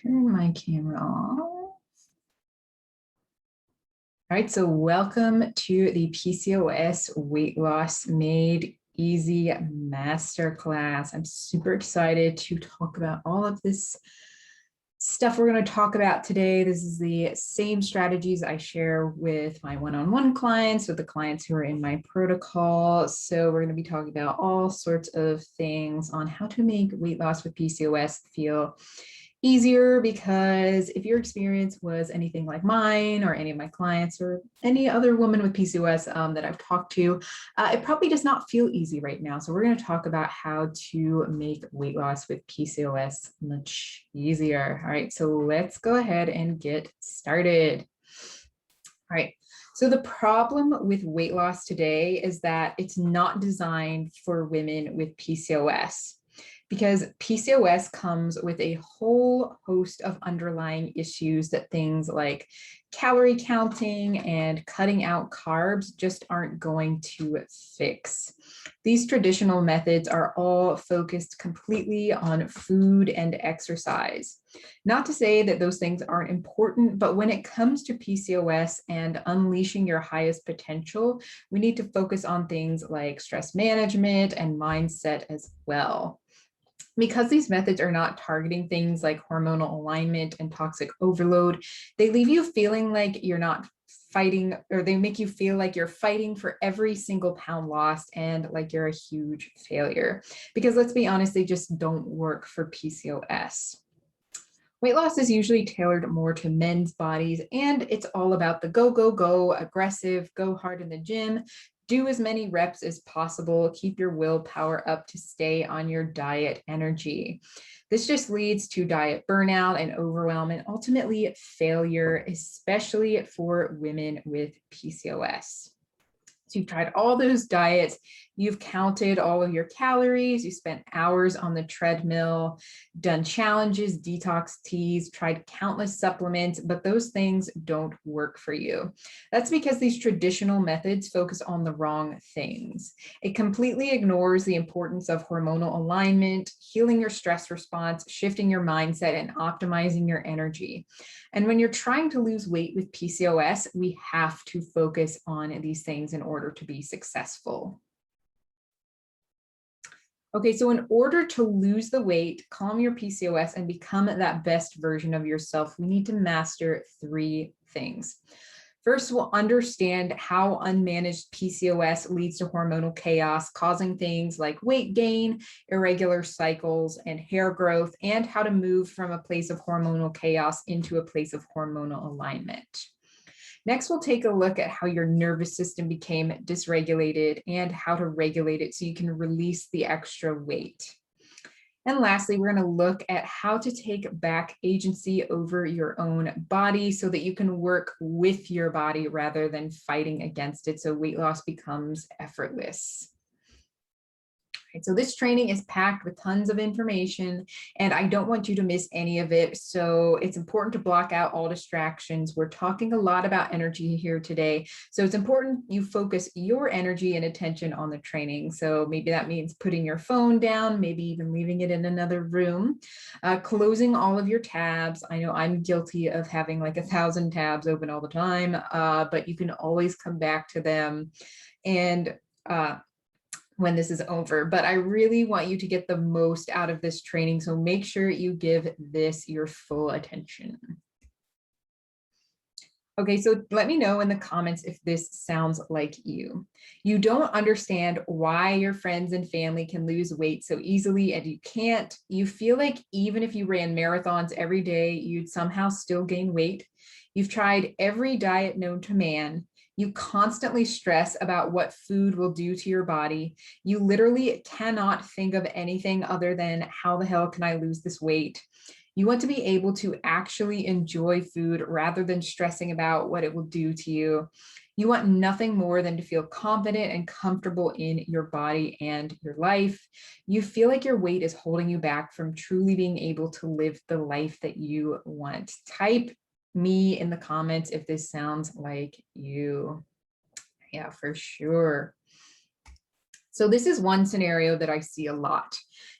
turn my camera off. All right, so welcome to the PCOS Weight Loss Made Easy Masterclass. I'm super excited to talk about all of this stuff we're going to talk about today. This is the same strategies I share with my one-on-one clients, with the clients who are in my protocol. So we're going to be talking about all sorts of things on how to make weight loss with PCOS feel easier, because if your experience was anything like mine or any of my clients or any other woman with PCOS that I've talked to, it probably does not feel easy right now. So we're going to talk about how to make weight loss with PCOS much easier. All right, so let's go ahead and get started. All right. So the problem with weight loss today is that it's not designed for women with PCOS, because PCOS comes with a whole host of underlying issues that things like calorie counting and cutting out carbs just aren't going to fix. These traditional methods are all focused completely on food and exercise. Not to say that those things aren't important, but when it comes to PCOS and unleashing your highest potential, we need to focus on things like stress management and mindset as well. Because these methods are not targeting things like hormonal alignment and toxic overload, they leave you feeling like you're not fighting, or they make you feel like you're fighting for every single pound lost and like you're a huge failure. Because let's be honest, they just don't work for PCOS. Weight loss is usually tailored more to men's bodies, and it's all about the go, go, go, aggressive, go hard in the gym, do as many reps as possible, keep your willpower up to stay on your diet energy. This just leads to diet burnout and overwhelm and ultimately failure, especially for women with PCOS. So you've tried all those diets, you've counted all of your calories, you spent hours on the treadmill, done challenges, detox teas, tried countless supplements, but those things don't work for you. That's because these traditional methods focus on the wrong things. It completely ignores the importance of hormonal alignment, healing your stress response, shifting your mindset, and optimizing your energy. And when you're trying to lose weight with PCOS, we have to focus on these things in order to be successful. Okay, so in order to lose the weight, calm your PCOS, and become that best version of yourself, we need to master three things. First, we'll understand how unmanaged PCOS leads to hormonal chaos, causing things like weight gain, irregular cycles, and hair growth, and how to move from a place of hormonal chaos into a place of hormonal alignment. Next, we'll take a look at how your nervous system became dysregulated and how to regulate it so you can release the extra weight. And lastly, we're going to look at how to take back agency over your own body so that you can work with your body rather than fighting against it, so weight loss becomes effortless. So this training is packed with tons of information, and I don't want you to miss any of it. So it's important to block out all distractions. We're talking a lot about energy here today. So it's important you focus your energy and attention on the training. So maybe that means putting your phone down, maybe even leaving it in another room, closing all of your tabs. I know I'm guilty of having like 1,000 tabs open all the time, but you can always come back to them and when this is over. But I really want you to get the most out of this training, so make sure you give this your full attention. Okay, so let me know in the comments if this sounds like you. You don't understand why your friends and family can lose weight so easily and you can't. You feel like even if you ran marathons every day, you'd somehow still gain weight. You've tried every diet known to man. You constantly stress about what food will do to your body. You literally cannot think of anything other than how the hell can I lose this weight? You want to be able to actually enjoy food rather than stressing about what it will do to you. You want nothing more than to feel confident and comfortable in your body and your life. You feel like your weight is holding you back from truly being able to live the life that you want. Type me in the comments if this sounds like you. Yeah, for sure. So this is one scenario that I see a lot.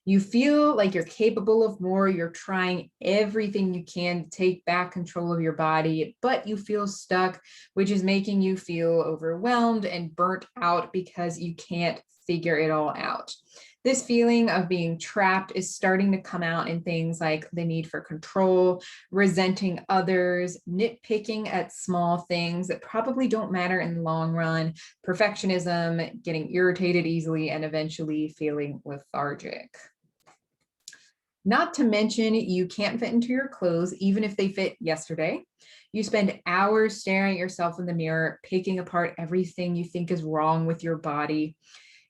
You feel like you're capable of more, you're trying everything you can to take back control of your body, but you feel stuck, which is making you feel overwhelmed and burnt out because you can't figure it all out. This feeling of being trapped is starting to come out in things like the need for control, resenting others, nitpicking at small things that probably don't matter in the long run, perfectionism, getting irritated easily, and eventually feeling lethargic. Not to mention, you can't fit into your clothes, even if they fit yesterday. You spend hours staring at yourself in the mirror, picking apart everything you think is wrong with your body.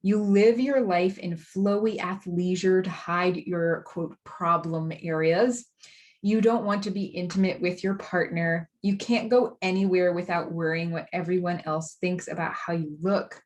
You live your life in flowy athleisure to hide your quote problem areas. You don't want to be intimate with your partner. You can't go anywhere without worrying what everyone else thinks about how you look.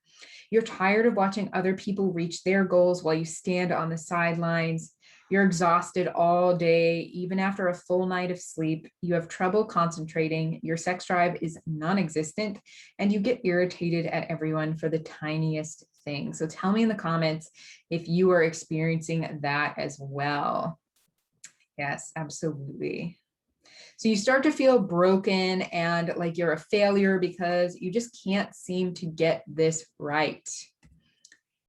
You're tired of watching other people reach their goals while you stand on the sidelines. You're exhausted all day, even after a full night of sleep. You have trouble concentrating. Your sex drive is non-existent, and you get irritated at everyone for the tiniest thing. So tell me in the comments if you are experiencing that as well. Yes, absolutely. So you start to feel broken and like you're a failure because you just can't seem to get this right.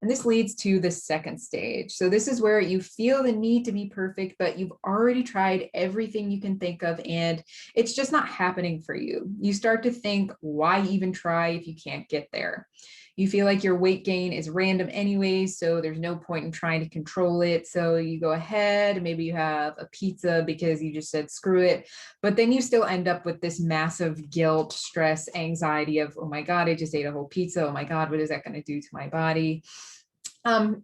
And this leads to the second stage. So this is where you feel the need to be perfect, but you've already tried everything you can think of and it's just not happening for you. You start to think, why even try if you can't get there? You feel like your weight gain is random anyways, so there's no point in trying to control it. So you go ahead, maybe you have a pizza because you just said screw it, but then you still end up with this massive guilt, stress, anxiety of, oh my God, I just ate a whole pizza. Oh my God, what is that going to do to my body?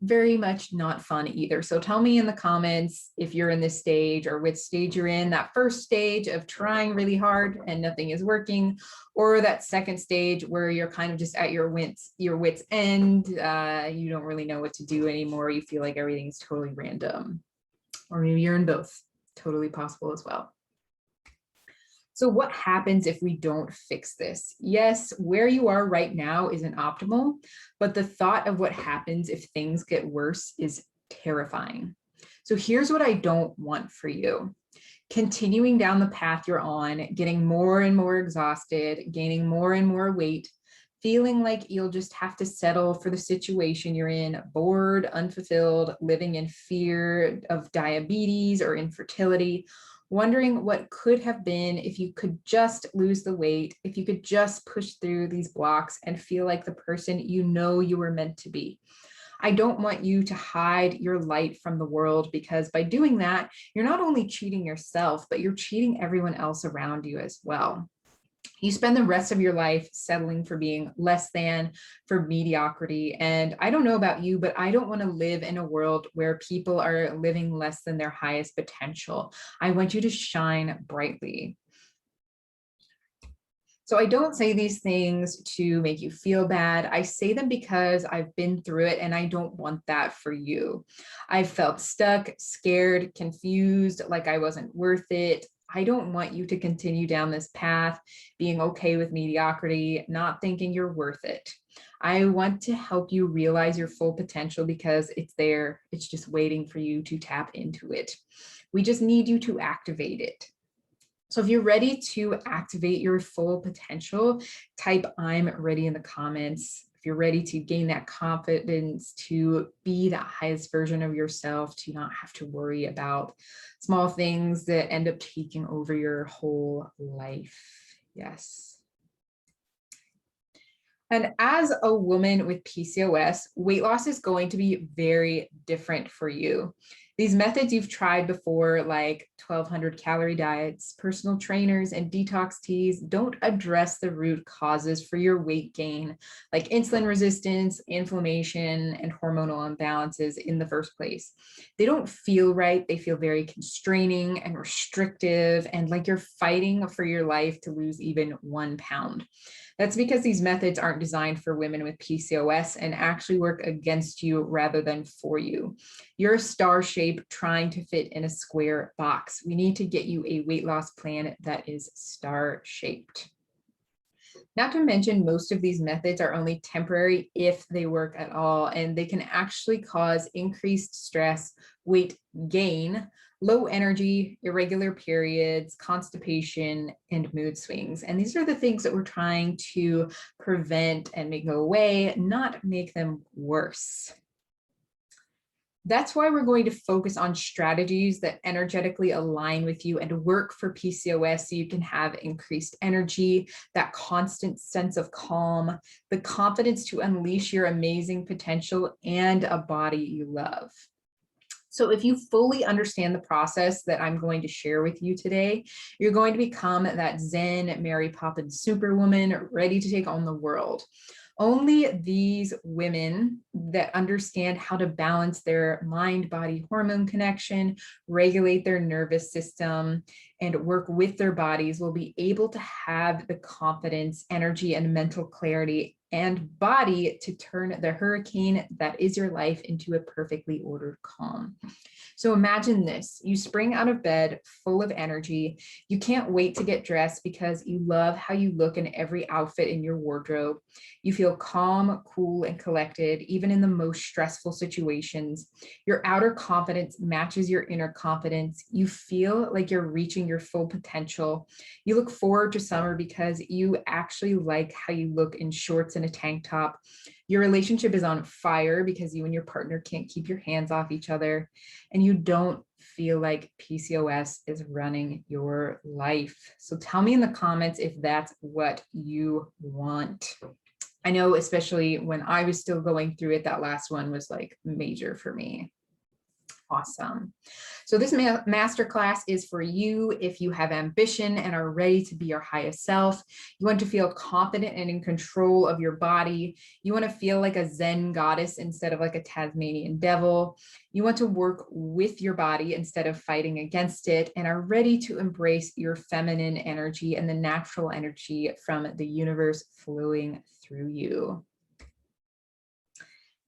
Very much not fun either. So tell me in the comments if you're in this stage or which stage you're in, that first stage of trying really hard and nothing is working, or that second stage where you're kind of just at your wits end. You don't really know what to do anymore. You feel like everything's totally random, or maybe you're in both. Totally possible as well. So what happens if we don't fix this? Yes, where you are right now isn't optimal, but the thought of what happens if things get worse is terrifying. So here's what I don't want for you. Continuing down the path you're on, getting more and more exhausted, gaining more and more weight, feeling like you'll just have to settle for the situation you're in, bored, unfulfilled, living in fear of diabetes or infertility, wondering what could have been if you could just lose the weight, if you could just push through these blocks and feel like the person you know you were meant to be. I don't want you to hide your light from the world, because by doing that, you're not only cheating yourself, but you're cheating everyone else around you as well. You spend the rest of your life settling for being less than, for mediocrity. And I don't know about you, but I don't want to live in a world where people are living less than their highest potential. I want you to shine brightly. So I don't say these things to make you feel bad. I say them because I've been through it and I don't want that for you. I've felt stuck, scared, confused, like I wasn't worth it. I don't want you to continue down this path, being okay with mediocrity, not thinking you're worth it. I want to help you realize your full potential because it's there. It's just waiting for you to tap into it. We just need you to activate it. So if you're ready to activate your full potential, type I'm ready in the comments. If you're ready to gain that confidence to be that highest version of yourself, to not have to worry about small things that end up taking over your whole life. Yes. And as a woman with PCOS, weight loss is going to be very different for you. These methods you've tried before, like 1,200 calorie diets, personal trainers, and detox teas, don't address the root causes for your weight gain, like insulin resistance, inflammation, and hormonal imbalances in the first place. They don't feel right. They feel very constraining and restrictive, and like you're fighting for your life to lose even 1 pound. That's because these methods aren't designed for women with PCOS and actually work against you rather than for you. You're a star shape trying to fit in a square box. We need to get you a weight loss plan that is star shaped. Not to mention, most of these methods are only temporary if they work at all, and they can actually cause increased stress, weight gain, low energy, irregular periods, constipation, and mood swings. And these are the things that we're trying to prevent and make go away, not make them worse. That's why we're going to focus on strategies that energetically align with you and work for PCOS so you can have increased energy, that constant sense of calm, the confidence to unleash your amazing potential, and a body you love. So if you fully understand the process that I'm going to share with you today, you're going to become that Zen Mary Poppins superwoman ready to take on the world. Only these women that understand how to balance their mind-body hormone connection, regulate their nervous system, and work with their bodies will be able to have the confidence, energy, and mental clarity and body to turn the hurricane that is your life into a perfectly ordered calm. So imagine this, you spring out of bed full of energy. You can't wait to get dressed because you love how you look in every outfit in your wardrobe. You feel calm, cool, and collected, even in the most stressful situations. Your outer confidence matches your inner confidence. You feel like you're reaching your full potential. You look forward to summer because you actually like how you look in shorts and a tank top. Your relationship is on fire because you and your partner can't keep your hands off each other, and you don't feel like PCOS is running your life. So tell me in the comments if that's what you want. I know, especially when I was still going through it, that last one was like major for me. Awesome. So this masterclass is for you if you have ambition and are ready to be your highest self. You want to feel confident and in control of your body. You want to feel like a Zen goddess instead of like a Tasmanian devil. You want to work with your body instead of fighting against it, and are ready to embrace your feminine energy and the natural energy from the universe flowing through you.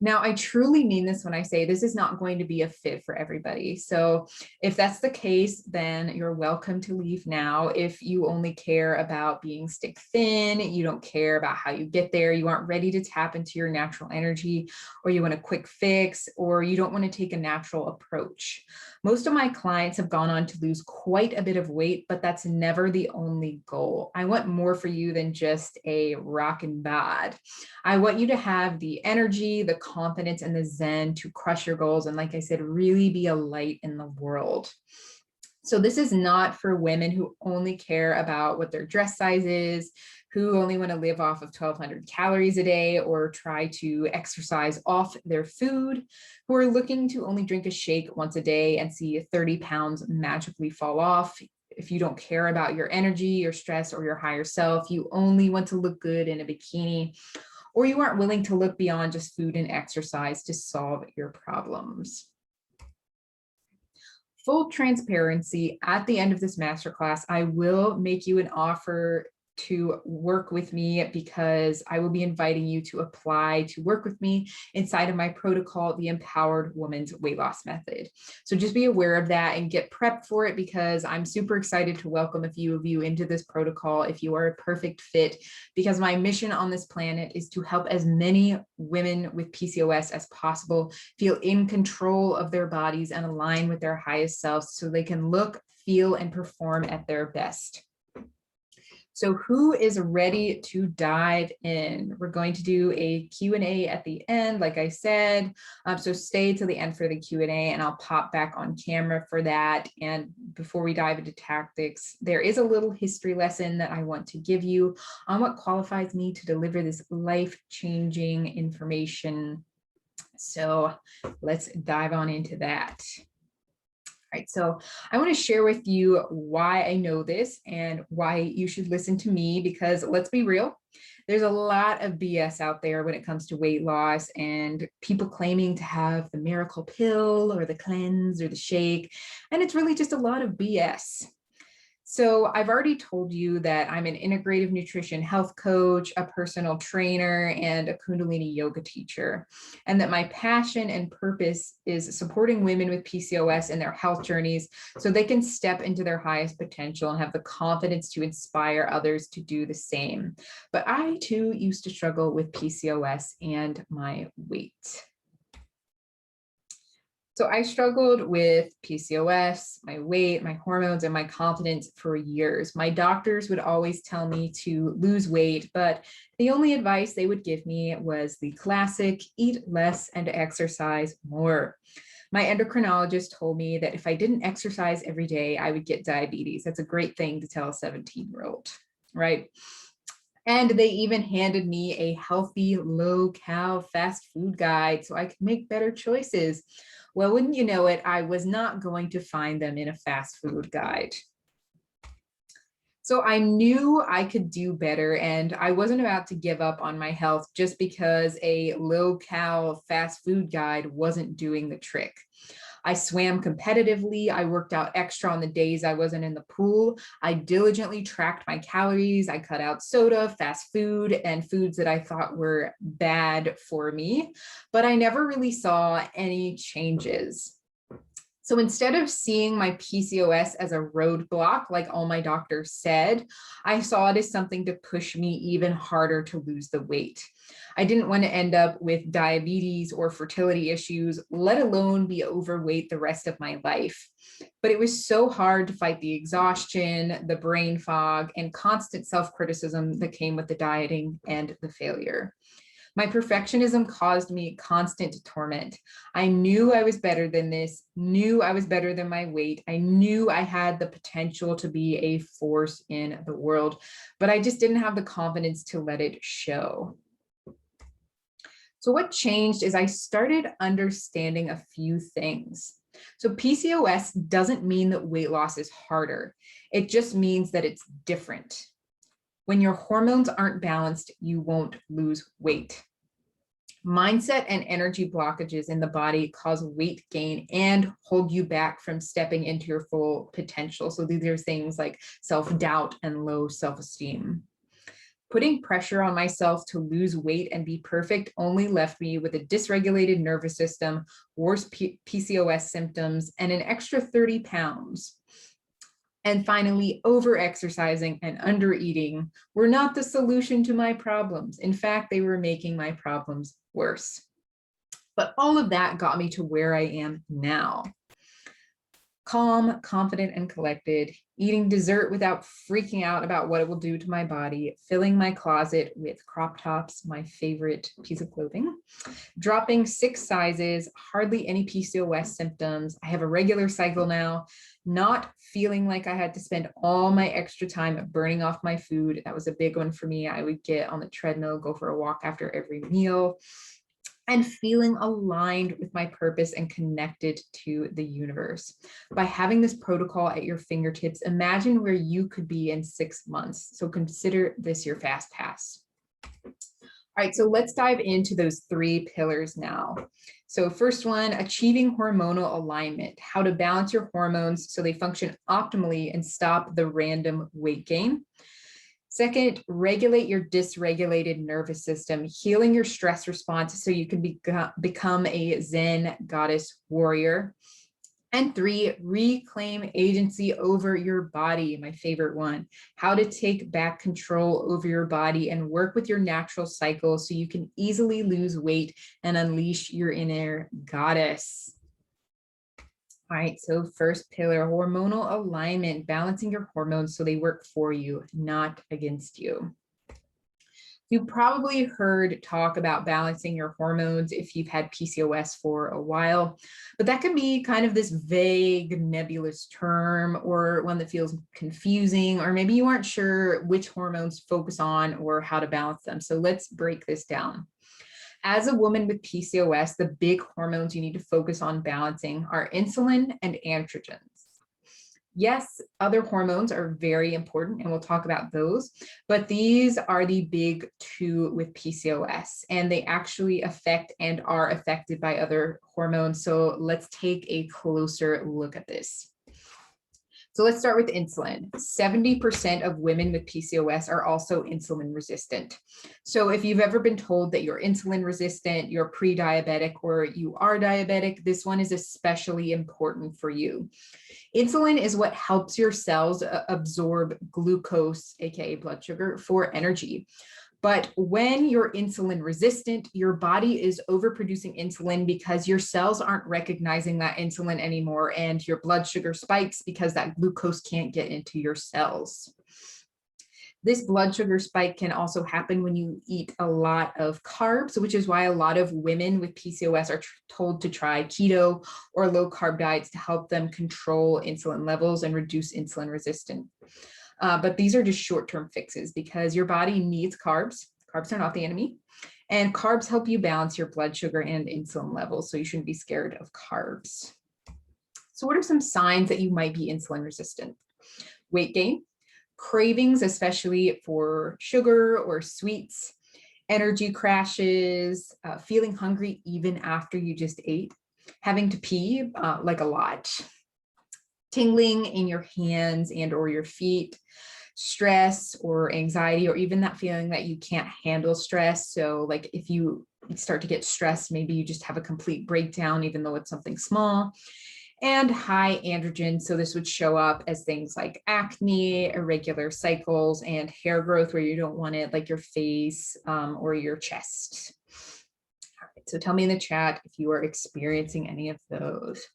Now, I truly mean this when I say this is not going to be a fit for everybody. So if that's the case, then you're welcome to leave now. If you only care about being stick thin, you don't care about how you get there, you aren't ready to tap into your natural energy, or you want a quick fix, or you don't want to take a natural approach. Most of my clients have gone on to lose quite a bit of weight, but that's never the only goal. I want more for you than just a rockin' bod. I want you to have the energy, the confidence, and the Zen to crush your goals. And like I said, really be a light in the world. So this is not for women who only care about what their dress size is, who only want to live off of 1,200 calories a day or try to exercise off their food, who are looking to only drink a shake once a day and see 30 pounds magically fall off. If you don't care about your energy, your stress, or your higher self, you only want to look good in a bikini, or you aren't willing to look beyond just food and exercise to solve your problems. Full transparency, at the end of this masterclass, I will make you an offer to work with me, because I will be inviting you to apply to work with me inside of my protocol, the Empowered Woman's Weight Loss Method. So just be aware of that and get prepped for it, because I'm super excited to welcome a few of you into this protocol if you are a perfect fit, because my mission on this planet is to help as many women with PCOS as possible feel in control of their bodies and align with their highest selves so they can look, feel, and perform at their best. So who is ready to dive in? We're going to do a Q&A at the end, like I said. So stay till the end for the Q&A, and I'll pop back on camera for that. And before we dive into tactics, there is a little history lesson that I want to give you on what qualifies me to deliver this life-changing information. So let's dive on into that. All right, so I want to share with you why I know this and why you should listen to me, because let's be real, there's a lot of BS out there when it comes to weight loss, and people claiming to have the miracle pill or the cleanse or the shake, and it's really just a lot of BS. So I've already told you that I'm an integrative nutrition health coach, a personal trainer, and a Kundalini yoga teacher, and that my passion and purpose is supporting women with PCOS in their health journeys so they can step into their highest potential and have the confidence to inspire others to do the same. But I too used to struggle with PCOS and my weight. So I struggled with PCOS, my weight, my hormones, and my confidence for years. My doctors would always tell me to lose weight, but the only advice they would give me was the classic, eat less and exercise more. My endocrinologist told me that if I didn't exercise every day, I would get diabetes. That's a great thing to tell a 17-year-old, right? And they even handed me a healthy, low-cal fast food guide so I could make better choices. Well, wouldn't you know it, I was not going to find them in a fast food guide. So I knew I could do better, and I wasn't about to give up on my health just because a low-cal fast food guide wasn't doing the trick. I swam competitively. I worked out extra on the days I wasn't in the pool. I diligently tracked my calories. I cut out soda, fast food, and foods that I thought were bad for me, but I never really saw any changes. So instead of seeing my PCOS as a roadblock, like all my doctors said, I saw it as something to push me even harder to lose the weight. I didn't want to end up with diabetes or fertility issues, let alone be overweight the rest of my life. But it was so hard to fight the exhaustion, the brain fog, and constant self-criticism that came with the dieting and the failure. My perfectionism caused me constant torment. I knew I was better than this, knew I was better than my weight. I knew I had the potential to be a force in the world, but I just didn't have the confidence to let it show. So what changed is I started understanding a few things. So PCOS doesn't mean that weight loss is harder. It just means that it's different. When your hormones aren't balanced, you won't lose weight. Mindset and energy blockages in the body cause weight gain and hold you back from stepping into your full potential. So these are things like self-doubt and low self-esteem. Putting pressure on myself to lose weight and be perfect only left me with a dysregulated nervous system, worse PCOS symptoms, and an extra 30 pounds. And finally, over-exercising and under-eating were not the solution to my problems. In fact, they were making my problems worse. But all of that got me to where I am now. Calm, confident, and collected, eating dessert without freaking out about what it will do to my body, filling my closet with crop tops, my favorite piece of clothing, dropping 6 sizes, hardly any PCOS symptoms. I have a regular cycle now, not feeling like I had to spend all my extra time burning off my food. That was a big one for me. I would get on the treadmill, go for a walk after every meal, and feeling aligned with my purpose and connected to the universe. By having this protocol at your fingertips, imagine where you could be in 6 months. So consider this your fast pass. All right, so let's dive into those 3 pillars now. So first one, achieving hormonal alignment, how to balance your hormones so they function optimally and stop the random weight gain. Second, regulate your dysregulated nervous system, healing your stress response so you can become a Zen goddess warrior. And 3, reclaim agency over your body, my favorite one, how to take back control over your body and work with your natural cycle so you can easily lose weight and unleash your inner goddess. All right, so first pillar, hormonal alignment, balancing your hormones so they work for you, not against you. You probably heard talk about balancing your hormones if you've had PCOS for a while, but that can be kind of this vague, nebulous term or one that feels confusing, or maybe you aren't sure which hormones to focus on or how to balance them. So let's break this down. As a woman with PCOS, the big hormones you need to focus on balancing are insulin and androgens. Yes, other hormones are very important, and we'll talk about those, but these are the big 2 with PCOS, and they actually affect and are affected by other hormones. So let's take a closer look at this. So let's start with insulin. 70% of women with PCOS are also insulin resistant. So if you've ever been told that you're insulin resistant, you're pre-diabetic, or you are diabetic, this one is especially important for you. Insulin is what helps your cells absorb glucose, aka blood sugar, for energy. But when you're insulin resistant, your body is overproducing insulin because your cells aren't recognizing that insulin anymore, and your blood sugar spikes because that glucose can't get into your cells. This blood sugar spike can also happen when you eat a lot of carbs, which is why a lot of women with PCOS are told to try keto or low carb diets to help them control insulin levels and reduce insulin resistance. But these are just short-term fixes because your body needs carbs. Carbs are not the enemy. And carbs help you balance your blood sugar and insulin levels. So you shouldn't be scared of carbs. So what are some signs that you might be insulin resistant? Weight gain, cravings, especially for sugar or sweets, energy crashes, feeling hungry even after you just ate, having to pee like a lot, tingling in your hands and or your feet, stress or anxiety, or even that feeling that you can't handle stress. So like if you start to get stressed, maybe you just have a complete breakdown, even though it's something small. And high androgen. So this would show up as things like acne, irregular cycles, and hair growth where you don't want it, like your face or your chest. All right, so tell me in the chat if you are experiencing any of those.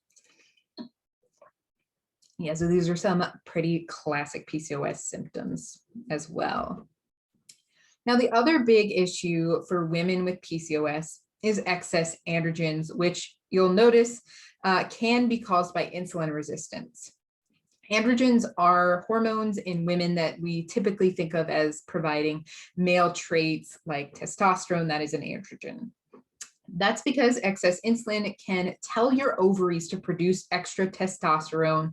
Yeah, so these are some pretty classic PCOS symptoms as well. Now, the other big issue for women with PCOS is excess androgens, which you'll notice can be caused by insulin resistance. Androgens are hormones in women that we typically think of as providing male traits like testosterone, that is an androgen. That's because excess insulin can tell your ovaries to produce extra testosterone,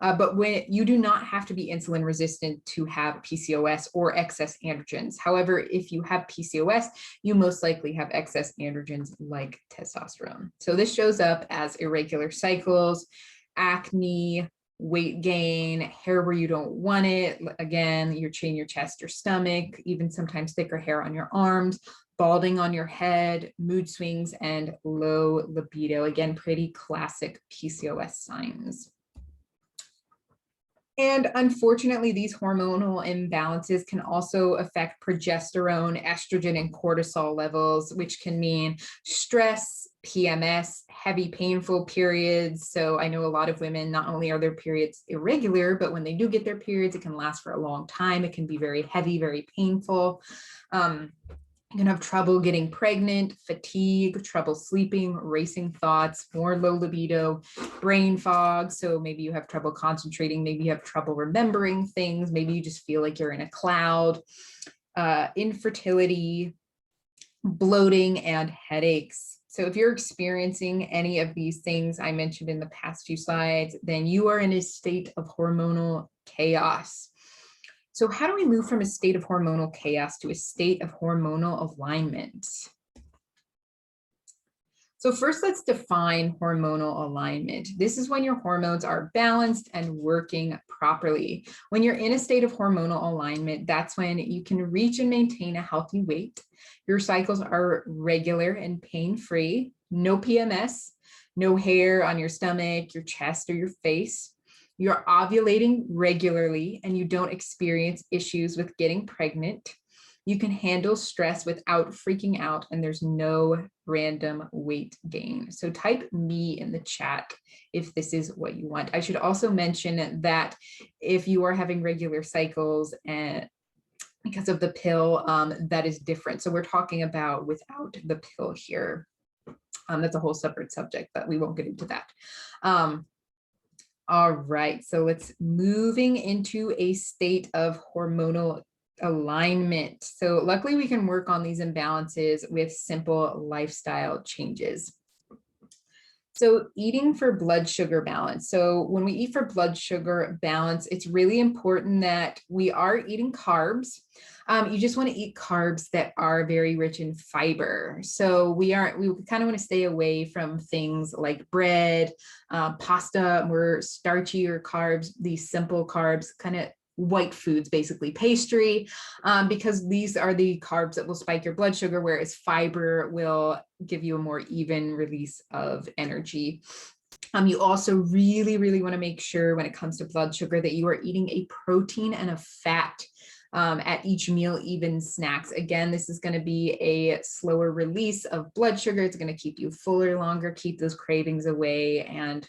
but when you do not have to be insulin resistant to have PCOS or excess androgens. However, if you have PCOS, you most likely have excess androgens like testosterone. So this shows up as irregular cycles, acne, weight gain, hair where you don't want it. Again, your chin, your chest, your stomach, even sometimes thicker hair on your arms, balding on your head, mood swings, and low libido. Again, pretty classic PCOS signs. And unfortunately, these hormonal imbalances can also affect progesterone, estrogen, and cortisol levels, which can mean stress, PMS, heavy, painful periods. So I know a lot of women, not only are their periods irregular, but when they do get their periods, it can last for a long time. It can be very heavy, very painful. You can have trouble getting pregnant, fatigue, trouble sleeping, racing thoughts, more low libido, brain fog. So maybe you have trouble concentrating, maybe you have trouble remembering things, maybe you just feel like you're in a cloud, infertility, bloating, and headaches. So if you're experiencing any of these things I mentioned in the past few slides, then you are in a state of hormonal chaos. So how do we move from a state of hormonal chaos to a state of hormonal alignment? So first, let's define hormonal alignment. This is when your hormones are balanced and working properly. When you're in a state of hormonal alignment, that's when you can reach and maintain a healthy weight. Your cycles are regular and pain-free, no PMS, no hair on your stomach, your chest, or your face. You're ovulating regularly and you don't experience issues with getting pregnant. You can handle stress without freaking out, and there's no random weight gain. So type me in the chat if this is what you want. I should also mention that if you are having regular cycles and because of the pill, that is different. So we're talking about without the pill here. That's a whole separate subject, but we won't get into that. All right, so let's moving into a state of hormonal alignment. So luckily we can work on these imbalances with simple lifestyle changes. So eating for blood sugar balance. So when we eat for blood sugar balance, it's really important that we are eating carbs. You just want to eat carbs that are very rich in fiber. So we kind of want to stay away from things like bread, pasta, more starchier carbs, these simple carbs, kind of white foods, basically pastry, because these are the carbs that will spike your blood sugar, whereas fiber will give you a more even release of energy. You also really, really want to make sure when it comes to blood sugar that you are eating a protein and a fat at each meal, even snacks. Again, this is going to be a slower release of blood sugar. It's going to keep you fuller longer, keep those cravings away, and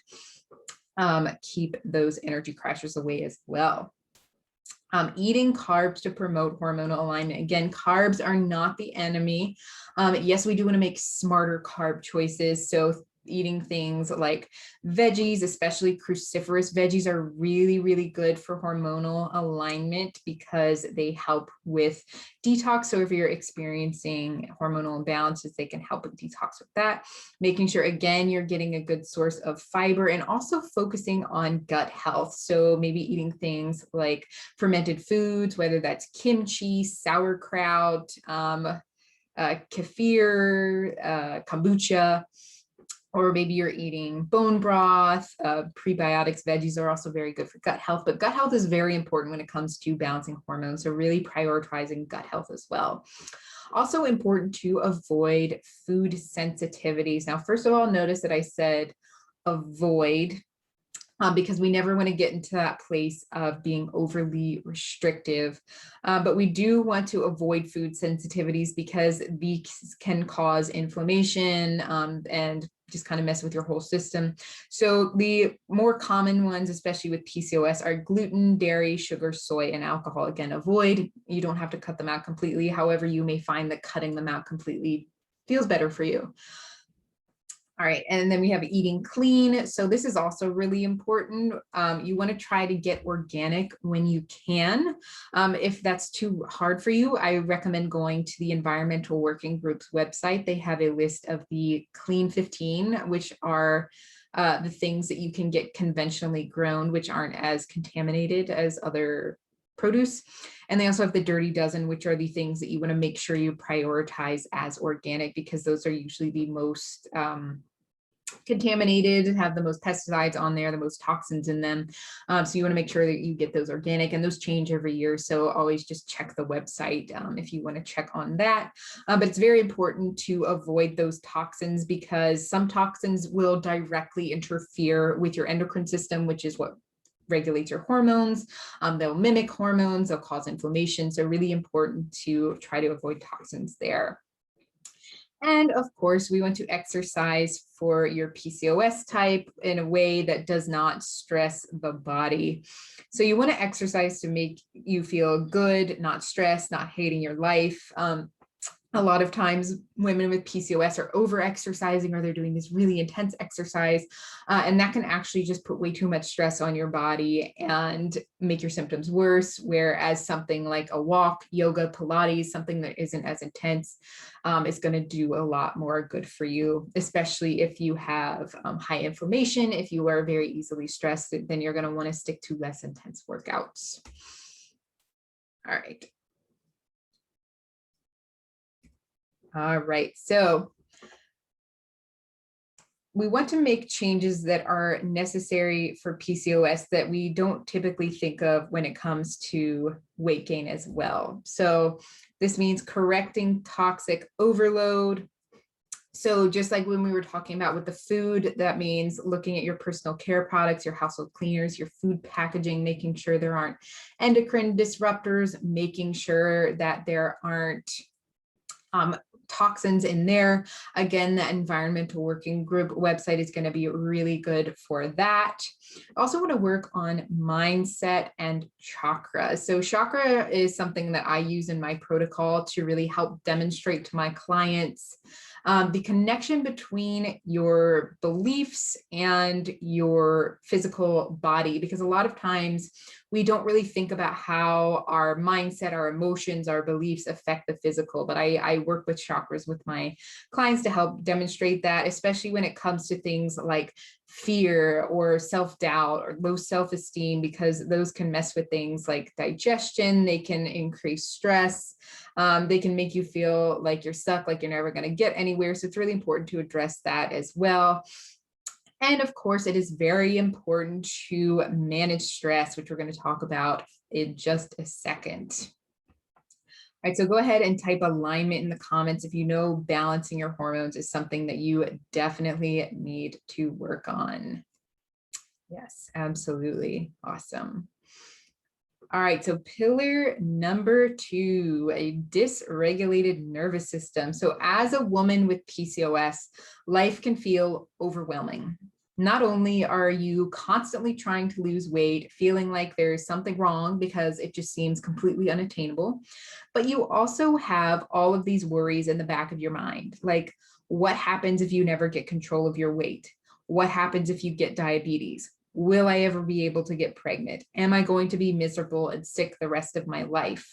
keep those energy crashes away as well. Eating carbs to promote hormonal alignment. Again, carbs are not the enemy. Yes, we do want to make smarter carb choices. So eating things like veggies, especially cruciferous veggies, are really, really good for hormonal alignment because they help with detox. So if you're experiencing hormonal imbalances, they can help with detox with that. Making sure, again, you're getting a good source of fiber and also focusing on gut health. So maybe eating things like fermented foods, whether that's kimchi, sauerkraut, kefir, kombucha, or maybe you're eating bone broth. Prebiotics, veggies are also very good for gut health, but gut health is very important when it comes to balancing hormones. So really prioritizing gut health as well. Also important to avoid food sensitivities. Now, first of all, notice that I said avoid, because we never want to get into that place of being overly restrictive. But we do want to avoid food sensitivities because these can cause inflammation and just kind of mess with your whole system. So the more common ones, especially with PCOS, are gluten, dairy, sugar, soy, and alcohol. Again, avoid. You don't have to cut them out completely. However, you may find that cutting them out completely feels better for you. All right, and then we have eating clean. So this is also really important. You want to try to get organic when you can. If that's too hard for you, I recommend going to the Environmental Working Group's website. They have a list of the Clean 15, which are the things that you can get conventionally grown, which aren't as contaminated as other produce. And they also have the Dirty Dozen, which are the things that you want to make sure you prioritize as organic, because those are usually the most contaminated, have the most pesticides on there, the most toxins in them. So you want to make sure that you get those organic, and those change every year. So always just check the website if you want to check on that. But it's very important to avoid those toxins because some toxins will directly interfere with your endocrine system, which is what regulates your hormones. They'll mimic hormones, they'll cause inflammation. So really important to try to avoid toxins there. And of course, we want to exercise for your PCOS type in a way that does not stress the body. So you want to exercise to make you feel good, not stressed, not hating your life. A lot of times women with PCOS are over exercising, or they're doing this really intense exercise, and that can actually just put way too much stress on your body and make your symptoms worse. Whereas something like a walk, yoga, Pilates, something that isn't as intense, is going to do a lot more good for you, especially if you have high inflammation. If you are very easily stressed, then you're going to want to stick to less intense workouts. All right. All right, so we want to make changes that are necessary for PCOS that we don't typically think of when it comes to weight gain as well. So this means correcting toxic overload. So just like when we were talking about with the food, that means looking at your personal care products, your household cleaners, your food packaging, making sure there aren't endocrine disruptors, making sure that there aren't toxins in there. Again, the Environmental Working Group website is going to be really good for that. I also want to work on mindset and chakra. So chakra is something that I use in my protocol to really help demonstrate to my clients the connection between your beliefs and your physical body, because a lot of times we don't really think about how our mindset, our emotions, our beliefs affect the physical. But I work with chakras with my clients to help demonstrate that, especially when it comes to things like fear or self-doubt or low self-esteem, because those can mess with things like digestion. They can increase stress. They can make you feel like you're stuck, like you're never going to get anywhere. So it's really important to address that as well. And of course, it is very important to manage stress, which we're going to talk about in just a second. All right, so go ahead and type alignment in the comments if you know balancing your hormones is something that you definitely need to work on. Yes, absolutely. Awesome. All right, so pillar number 2, a dysregulated nervous system. So as a woman with PCOS, life can feel overwhelming. Not only are you constantly trying to lose weight, feeling like there's something wrong because it just seems completely unattainable, but you also have all of these worries in the back of your mind. Like, what happens if you never get control of your weight? What happens if you get diabetes? Will I ever be able to get pregnant? Am I going to be miserable and sick the rest of my life?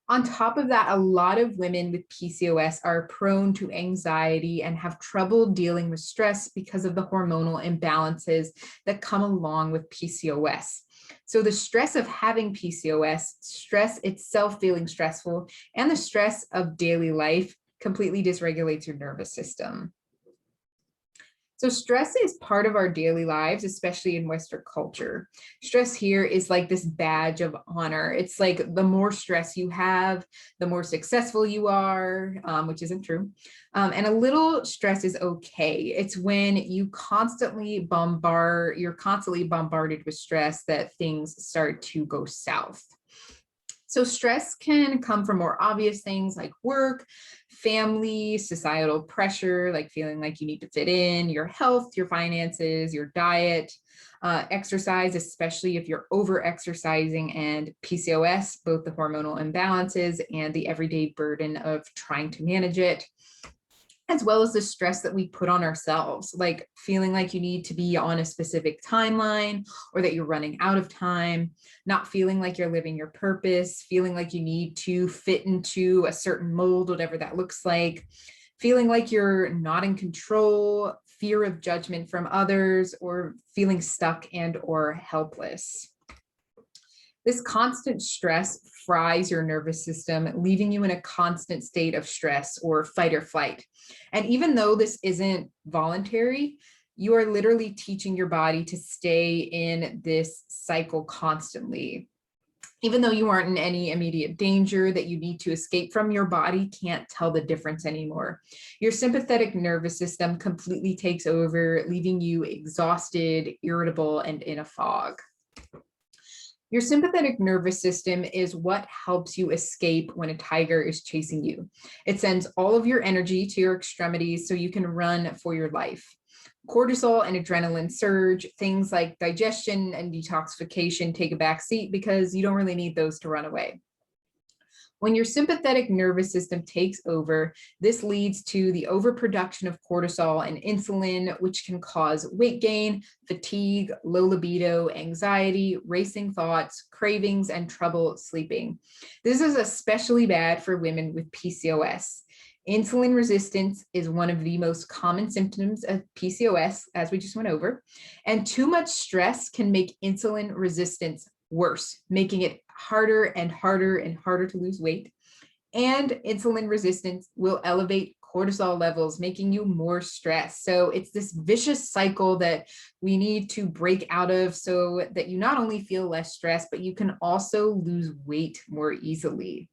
On top of that, a lot of women with PCOS are prone to anxiety and have trouble dealing with stress because of the hormonal imbalances that come along with PCOS. So the stress of having PCOS, stress itself feeling stressful, and the stress of daily life completely dysregulates your nervous system. So stress is part of our daily lives, especially in Western culture. Stress here is like this badge of honor. It's like the more stress you have, the more successful you are, which isn't true. And a little stress is okay. It's when you're constantly bombarded with stress that things start to go south. So stress can come from more obvious things like work, family, societal pressure, like feeling like you need to fit in, your health, your finances, your diet, exercise, especially if you're over exercising, and PCOS, both the hormonal imbalances and the everyday burden of trying to manage it, as well as the stress that we put on ourselves, like feeling like you need to be on a specific timeline or that you're running out of time, not feeling like you're living your purpose, feeling like you need to fit into a certain mold, whatever that looks like, feeling like you're not in control, fear of judgment from others, or feeling stuck and or helpless. This constant stress fries your nervous system, leaving you in a constant state of stress or fight or flight. And even though this isn't voluntary, you are literally teaching your body to stay in this cycle constantly. Even though you aren't in any immediate danger that you need to escape from, your body can't tell the difference anymore. Your sympathetic nervous system completely takes over, leaving you exhausted, irritable, and in a fog. Your sympathetic nervous system is what helps you escape when a tiger is chasing you. It sends all of your energy to your extremities so you can run for your life. Cortisol and adrenaline surge, things like digestion and detoxification take a back seat because you don't really need those to run away. When your sympathetic nervous system takes over, this leads to the overproduction of cortisol and insulin, which can cause weight gain, fatigue, low libido, anxiety, racing thoughts, cravings, and trouble sleeping. This is especially bad for women with PCOS. Insulin resistance is one of the most common symptoms of PCOS, as we just went over, and too much stress can make insulin resistance worse, making it harder and harder and harder to lose weight. And insulin resistance will elevate cortisol levels, making you more stressed. So it's this vicious cycle that we need to break out of so that you not only feel less stressed, but you can also lose weight more easily.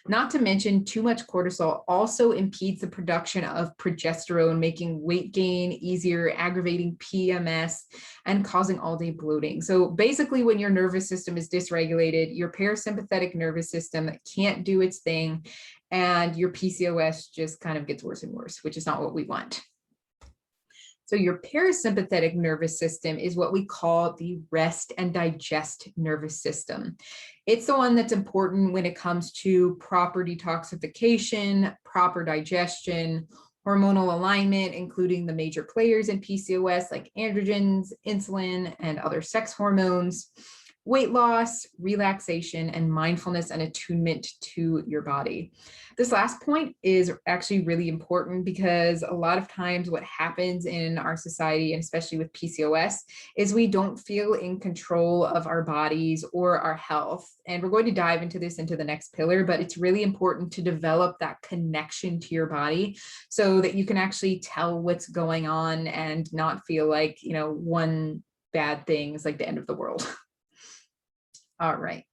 Not to mention, too much cortisol also impedes the production of progesterone, making weight gain easier, aggravating PMS, and causing all-day bloating. So basically, when your nervous system is dysregulated, your parasympathetic nervous system can't do its thing, and your PCOS just kind of gets worse and worse, which is not what we want. So your parasympathetic nervous system is what we call the rest and digest nervous system. It's the one that's important when it comes to proper detoxification, proper digestion, hormonal alignment, including the major players in PCOS like androgens, insulin, and other sex hormones, weight loss, relaxation, and mindfulness and attunement to your body. This last point is actually really important because a lot of times what happens in our society, and especially with PCOS, is we don't feel in control of our bodies or our health. And we're going to dive into this into the next pillar, but it's really important to develop that connection to your body so that you can actually tell what's going on and not feel like, one bad thing is like the end of the world. All right.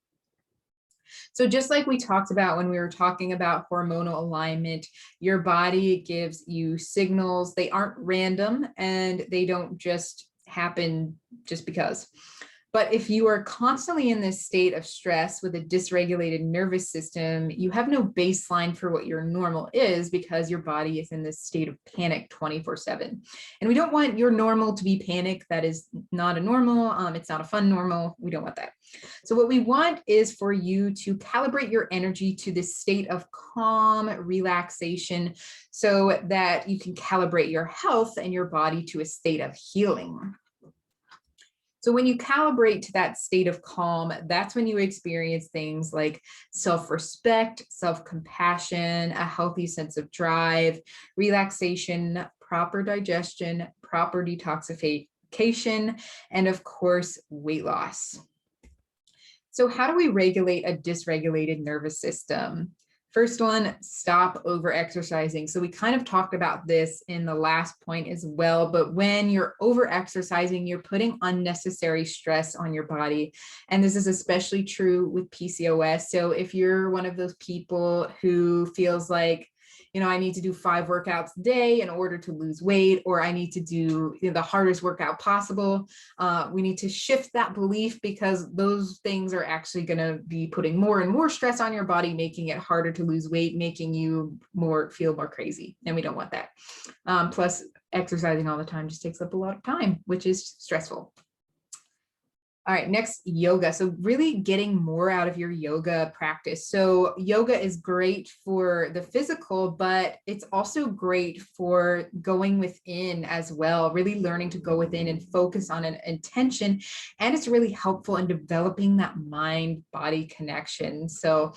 So just like we talked about when we were talking about hormonal alignment, your body gives you signals. They aren't random and they don't just happen just because. But if you are constantly in this state of stress with a dysregulated nervous system, you have no baseline for what your normal is because your body is in this state of panic 24/7. And we don't want your normal to be panic. That is not a normal. It's not a fun normal. We don't want that. So what we want is for you to calibrate your energy to this state of calm relaxation so that you can calibrate your health and your body to a state of healing. So when you calibrate to that state of calm, that's when you experience things like self-respect, self-compassion, a healthy sense of drive, relaxation, proper digestion, proper detoxification, and of course, weight loss. So how do we regulate a dysregulated nervous system? First one, stop over exercising. So we kind of talked about this in the last point as well, but when you're over exercising, you're putting unnecessary stress on your body. And this is especially true with PCOS. So if you're one of those people who feels like, I need to do 5 workouts a day in order to lose weight, or I need to do the hardest workout possible. We need to shift that belief because those things are actually going to be putting more and more stress on your body, making it harder to lose weight, making you feel more crazy. And we don't want that. Plus, exercising all the time just takes up a lot of time, which is stressful. All right, next, yoga. So really getting more out of your yoga practice. So yoga is great for the physical, but it's also great for going within as well, really learning to go within and focus on an intention. And it's really helpful in developing that mind-body connection. So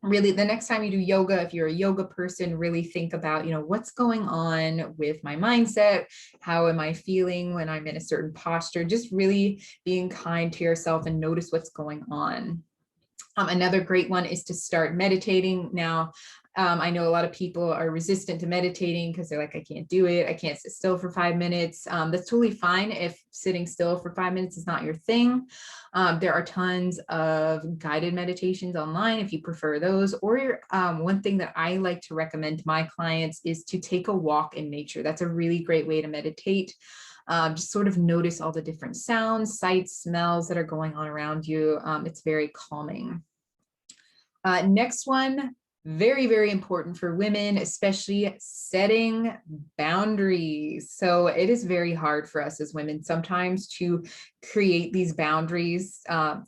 really, the next time you do yoga, if you're a yoga person, really think about, what's going on with my mindset? How am I feeling when I'm in a certain posture? Just really being kind to yourself and notice what's going on. Another great one is to start meditating. Now, I know a lot of people are resistant to meditating because they're like, I can't do it. I can't sit still for 5 minutes. That's totally fine if sitting still for 5 minutes is not your thing. There are tons of guided meditations online if you prefer those. Or one thing that I like to recommend to my clients is to take a walk in nature. That's a really great way to meditate. Just sort of notice all the different sounds, sights, smells that are going on around you. It's very calming. Next one, very, very important for women, especially setting boundaries. So it is very hard for us as women sometimes to create these boundaries,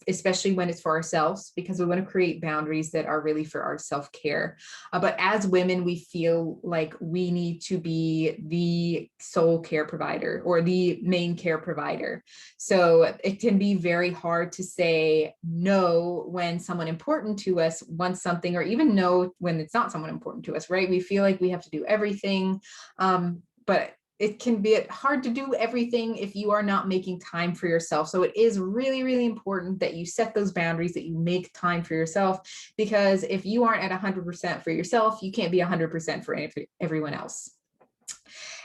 especially when it's for ourselves, because we want to create boundaries that are really for our self-care. But as women, we feel like we need to be the sole care provider or the main care provider. So it can be very hard to say no when someone important to us wants something, or even no when it's not someone important to us, right? We feel like we have to do everything, but it can be hard to do everything if you are not making time for yourself. So it is really, really important that you set those boundaries, that you make time for yourself, because if you aren't at 100% for yourself, you can't be 100% for everyone else.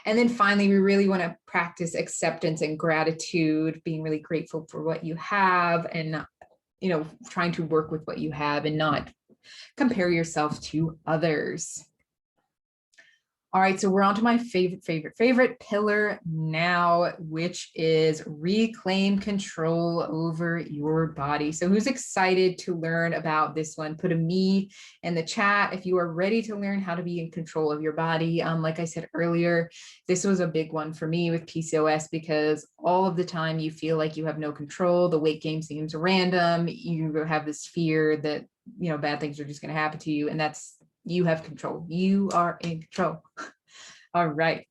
And then finally, we really want to practice acceptance and gratitude, being really grateful for what you have and, trying to work with what you have and not compare yourself to others. All right, so we're on to my favorite pillar now, which is reclaim control over your body. So who's excited to learn about this one? Put a me in the chat if you are ready to learn how to be in control of your body. Like I said earlier, this was a big one for me with PCOS because all of the time you feel like you have no control. The weight gain seems random. You have this fear that, bad things are just going to happen to you. And you have control. You are in control. All right.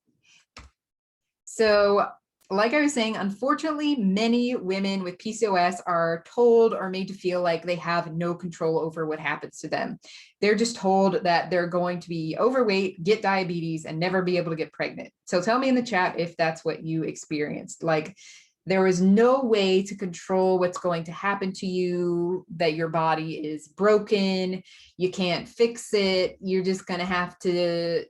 So like I was saying, unfortunately, many women with PCOS are told or made to feel like they have no control over what happens to them. They're just told that they're going to be overweight, get diabetes, and never be able to get pregnant. So tell me in the chat if that's what you experienced. Like, there is no way to control what's going to happen to you, that your body is broken, you can't fix it, you're just going to have to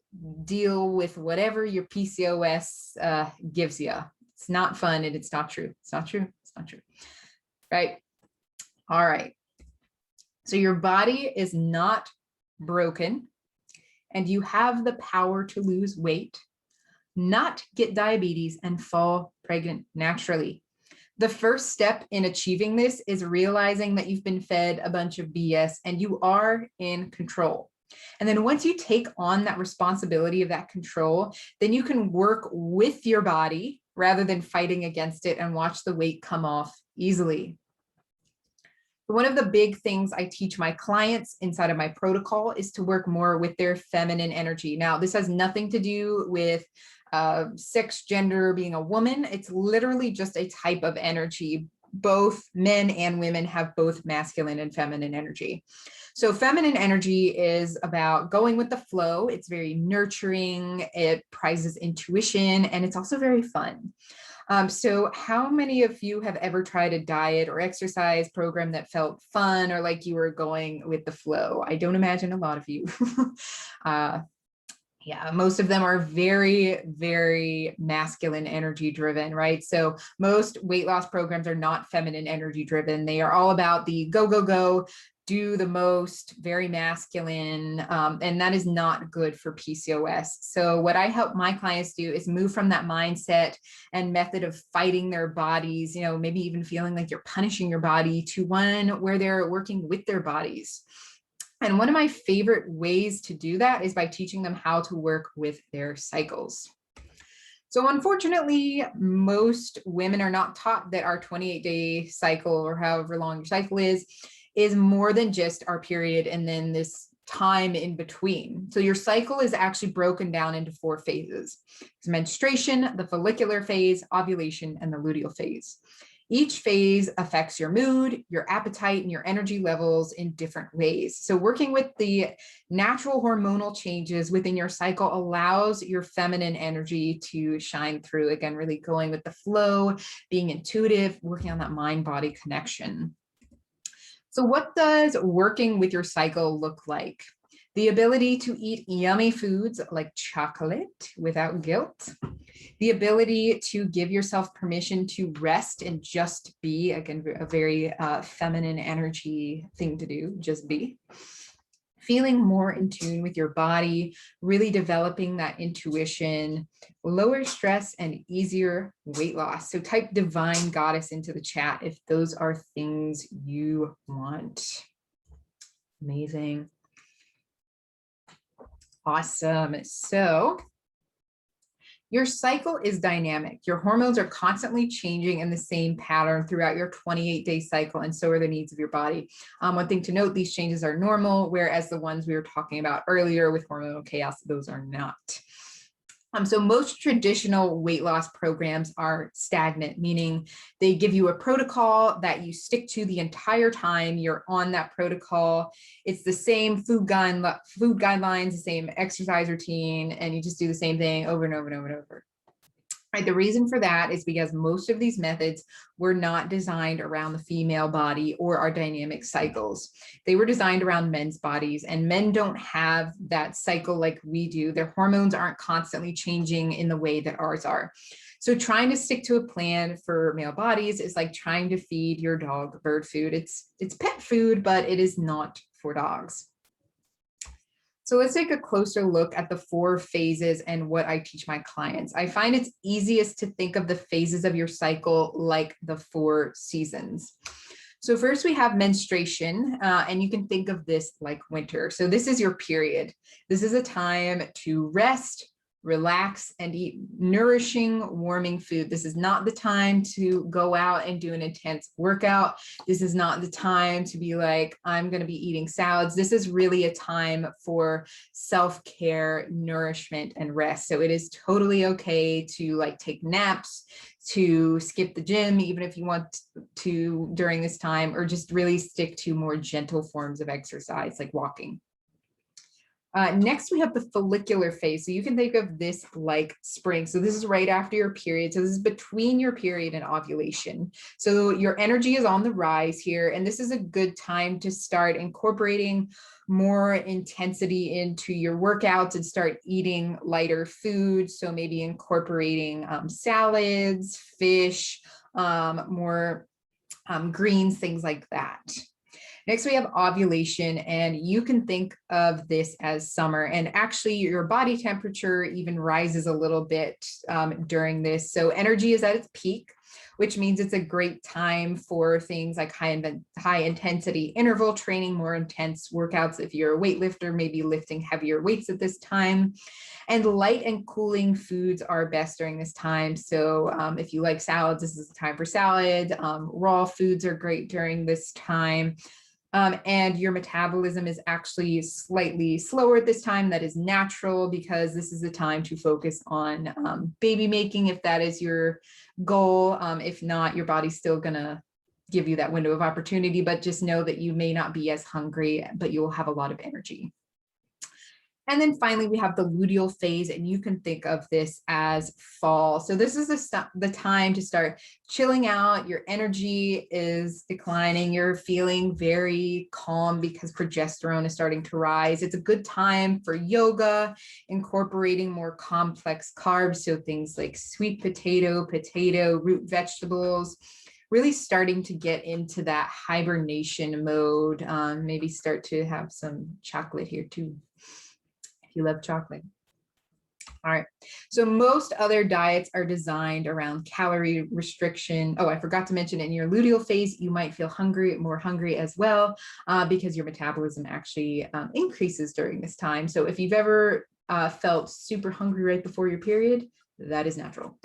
deal with whatever your PCOS gives you. It's not fun and it's not true. It's not true. It's not true. Right? All right. So your body is not broken and you have the power to lose weight, not get diabetes, and fall pregnant naturally. The first step in achieving this is realizing that you've been fed a bunch of BS and you are in control. And then once you take on that responsibility of that control, then you can work with your body rather than fighting against it and watch the weight come off easily. One of the big things I teach my clients inside of my protocol is to work more with their feminine energy. Now, this has nothing to do with sex, gender, being a woman. It's literally just a type of energy. Both men and women have both masculine and feminine energy. So feminine energy is about going with the flow. It's very nurturing. It prizes intuition, and it's also very fun. So how many of you have ever tried a diet or exercise program that felt fun or like you were going with the flow? I don't imagine a lot of you. Yeah, most of them are very, very masculine energy driven, right? So most weight loss programs are not feminine energy driven. They are all about the go, go, go, do the most, very masculine, and that is not good for PCOS. So what I help my clients do is move from that mindset and method of fighting their bodies, maybe even feeling like you're punishing your body, to one where they're working with their bodies. And one of my favorite ways to do that is by teaching them how to work with their cycles. So unfortunately, most women are not taught that our 28-day cycle, or however long your cycle is more than just our period and then this time in between. So your cycle is actually broken down into 4 phases. It's menstruation, the follicular phase, ovulation, and the luteal phase. Each phase affects your mood, your appetite, and your energy levels in different ways. So working with the natural hormonal changes within your cycle allows your feminine energy to shine through. Again, really going with the flow, being intuitive, working on that mind-body connection. So what does working with your cycle look like? The ability to eat yummy foods like chocolate without guilt. The ability to give yourself permission to rest and just be, again, a very feminine energy thing to do, just be. Feeling more in tune with your body, really developing that intuition, lower stress, and easier weight loss. So type divine goddess into the chat if those are things you want. Amazing. Awesome. So your cycle is dynamic. Your hormones are constantly changing in the same pattern throughout your 28-day cycle, and so are the needs of your body. One thing to note, these changes are normal, whereas the ones we were talking about earlier with hormonal chaos, those are not. So most traditional weight loss programs are stagnant, meaning they give you a protocol that you stick to the entire time you're on that protocol. It's the same food guidelines, the same exercise routine, and you just do the same thing over and over and over and over. Right, the reason for that is because most of these methods were not designed around the female body or our dynamic cycles. They were designed around men's bodies, and men don't have that cycle like we do. Their hormones aren't constantly changing in the way that ours are. So trying to stick to a plan for male bodies is like trying to feed your dog bird food. It's pet food, but it is not for dogs. So let's take a closer look at the 4 phases and what I teach my clients. I find it's easiest to think of the phases of your cycle like the 4 seasons. So first we have menstruation, and you can think of this like winter. So this is your period. This is a time to rest, relax, and eat nourishing, warming food. This is not the time to go out and do an intense workout. This is not the time to be like, I'm going to be eating salads. This is really a time for self-care, nourishment, and rest. So it is totally okay to like take naps, to skip the gym, even if you want to during this time, or just really stick to more gentle forms of exercise like walking. Next, we have the follicular phase. So you can think of this like spring. So this is right after your period. So this is between your period and ovulation. So your energy is on the rise here. And this is a good time to start incorporating more intensity into your workouts and start eating lighter foods. So maybe incorporating salads, fish, more greens, things like that. Next, we have ovulation, and you can think of this as summer. And actually, your body temperature even rises a little bit during this. So energy is at its peak, which means it's a great time for things like high intensity interval training, more intense workouts. If you're a weightlifter, maybe lifting heavier weights at this time. And light and cooling foods are best during this time. So if you like salads, this is the time for salad. Raw foods are great during this time. And your metabolism is actually slightly slower at this time. That is natural because this is the time to focus on baby making if that is your goal. If not, your body's still gonna give you that window of opportunity, but just know that you may not be as hungry, but you will have a lot of energy. And then finally, we have the luteal phase, and you can think of this as fall. So this is the time to start chilling out. Your energy is declining. You're feeling very calm because progesterone is starting to rise. It's a good time for yoga, incorporating more complex carbs. So things like sweet potato, root vegetables, really starting to get into that hibernation mode. Maybe start to have some chocolate here too. You love chocolate. All right. So most other diets are designed around calorie restriction. Oh, I forgot to mention in your luteal phase, you might feel more hungry as well, because your metabolism actually increases during this time. So if you've ever felt super hungry right before your period, that is natural.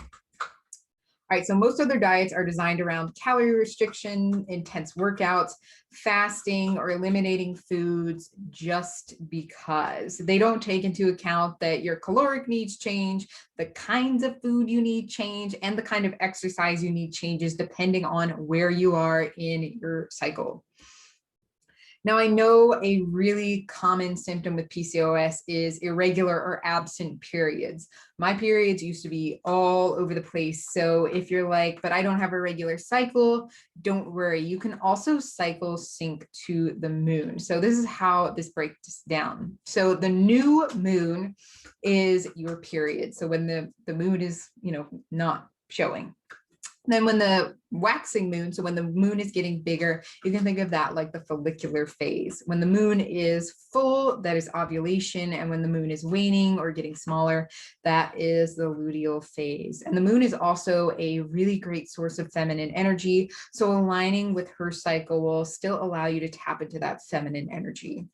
All right, so most other diets are designed around calorie restriction, intense workouts, fasting, or eliminating foods just because. They don't take into account that your caloric needs change, the kinds of food you need change, and the kind of exercise you need changes depending on where you are in your cycle. Now, I know a really common symptom with PCOS is irregular or absent periods. My periods used to be all over the place. So if you're like, but I don't have a regular cycle, don't worry. You can also cycle sync to the moon. So this is how this breaks down. So the new moon is your period. So when the moon is, not showing. Then when the waxing moon, so when the moon is getting bigger, you can think of that like the follicular phase. When the moon is full, that is ovulation. And when the moon is waning or getting smaller, that is the luteal phase. And the moon is also a really great source of feminine energy. So aligning with her cycle will still allow you to tap into that feminine energy.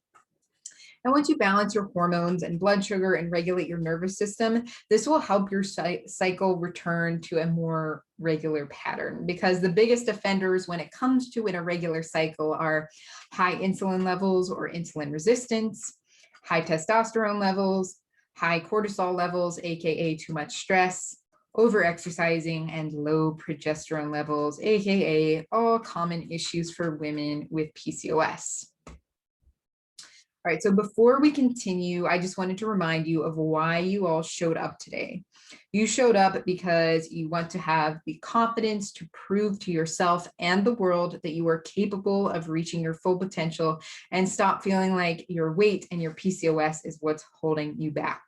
And once you balance your hormones and blood sugar and regulate your nervous system, this will help your cycle return to a more regular pattern, because the biggest offenders when it comes to an irregular cycle are high insulin levels or insulin resistance, high testosterone levels, high cortisol levels, aka too much stress, over-exercising, and low progesterone levels, aka all common issues for women with PCOS. All right, so before we continue, I just wanted to remind you of why you all showed up today. You showed up because you want to have the confidence to prove to yourself and the world that you are capable of reaching your full potential and stop feeling like your weight and your PCOS is what's holding you back.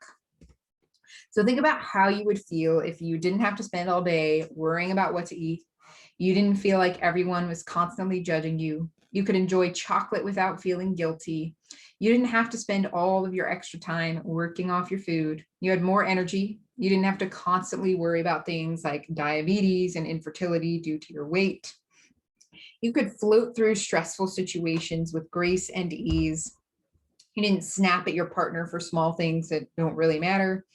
So think about how you would feel if you didn't have to spend all day worrying about what to eat. You didn't feel like everyone was constantly judging you. You could enjoy chocolate without feeling guilty. You didn't have to spend all of your extra time working off your food. You had more energy. You didn't have to constantly worry about things like diabetes and infertility due to your weight. You could float through stressful situations with grace and ease. You didn't snap at your partner for small things that don't really matter.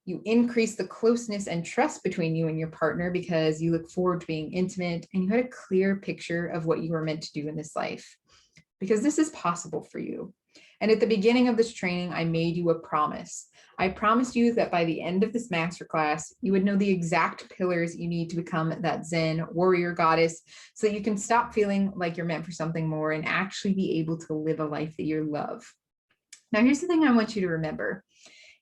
You increase the closeness and trust between you and your partner because you look forward to being intimate, and you had a clear picture of what you were meant to do in this life, because this is possible for you. And at the beginning of this training, I made you a promise. I promised you that by the end of this masterclass, you would know the exact pillars you need to become that Zen warrior goddess, so that you can stop feeling like you're meant for something more and actually be able to live a life that you love. Now, here's the thing I want you to remember.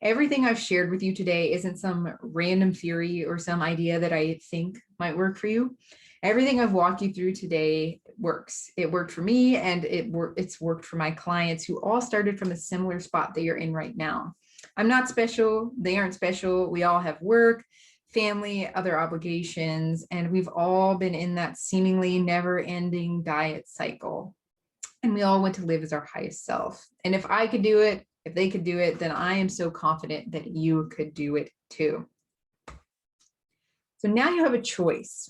Everything I've shared with you today isn't some random theory or some idea that I think might work for you. Everything I've walked you through today works. It worked for me, and it's worked for my clients who all started from a similar spot that you're in right now. I'm not special. They aren't special. We all have work, family, other obligations, and we've all been in that seemingly never-ending diet cycle. And we all want to live as our highest self. And if I could do it, if they could do it, then I am so confident that you could do it too. So now you have a choice.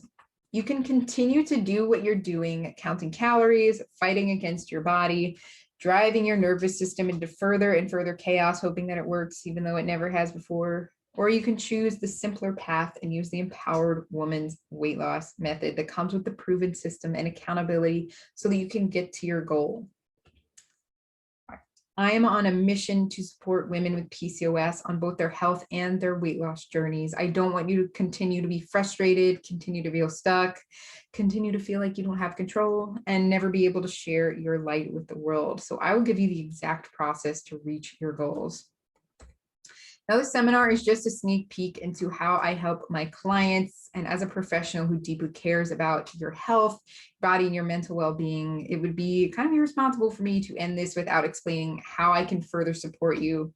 You can continue to do what you're doing, counting calories, fighting against your body, driving your nervous system into further and further chaos, hoping that it works, even though it never has before. Or you can choose the simpler path and use the empowered woman's weight loss method that comes with the proven system and accountability so that you can get to your goal. I am on a mission to support women with PCOS on both their health and their weight loss journeys. I don't want you to continue to be frustrated, continue to feel stuck, continue to feel like you don't have control, and never be able to share your light with the world. So I will give you the exact process to reach your goals. Now, this seminar is just a sneak peek into how I help my clients. And as a professional who deeply cares about your health, body, and your mental well-being, it would be kind of irresponsible for me to end this without explaining how I can further support you.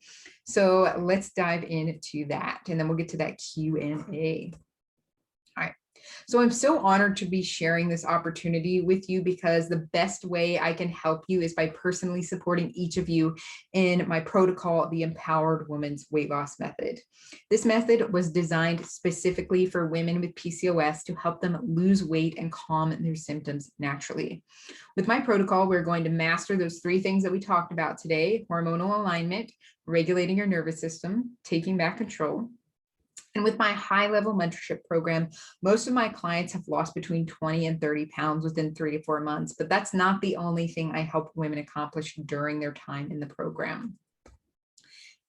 So let's dive into that, and then we'll get to that Q&A. All right. So I'm so honored to be sharing this opportunity with you, because the best way I can help you is by personally supporting each of you in my protocol, the Empowered Woman's Weight Loss Method. This method was designed specifically for women with PCOS to help them lose weight and calm their symptoms naturally. With my protocol, we're going to master those 3 things that we talked about today: hormonal alignment, regulating your nervous system, taking back control. And with my high-level mentorship program, most of my clients have lost between 20 and 30 pounds within 3 to 4 months, but that's not the only thing I help women accomplish during their time in the program.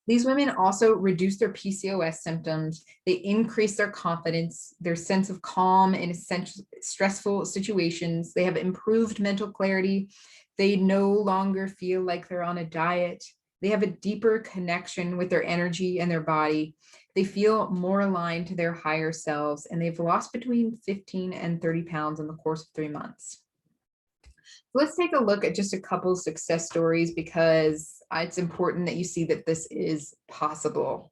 These women also reduce their PCOS symptoms. They increase their confidence, their sense of calm in stressful situations. They have improved mental clarity. They no longer feel like they're on a diet. They have a deeper connection with their energy and their body. They feel more aligned to their higher selves, and they've lost between 15 and 30 pounds in the course of 3 months. Let's take a look at just a couple of success stories, because it's important that you see that this is possible. All